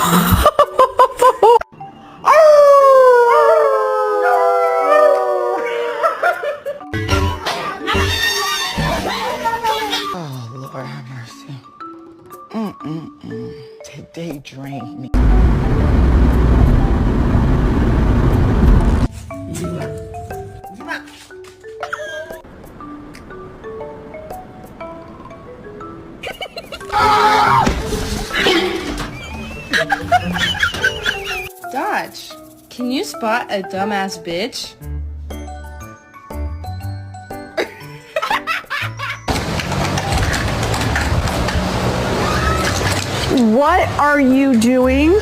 Oh, Lord have mercy. Today drained me. Dodge, can you spot a dumbass bitch? What are you doing?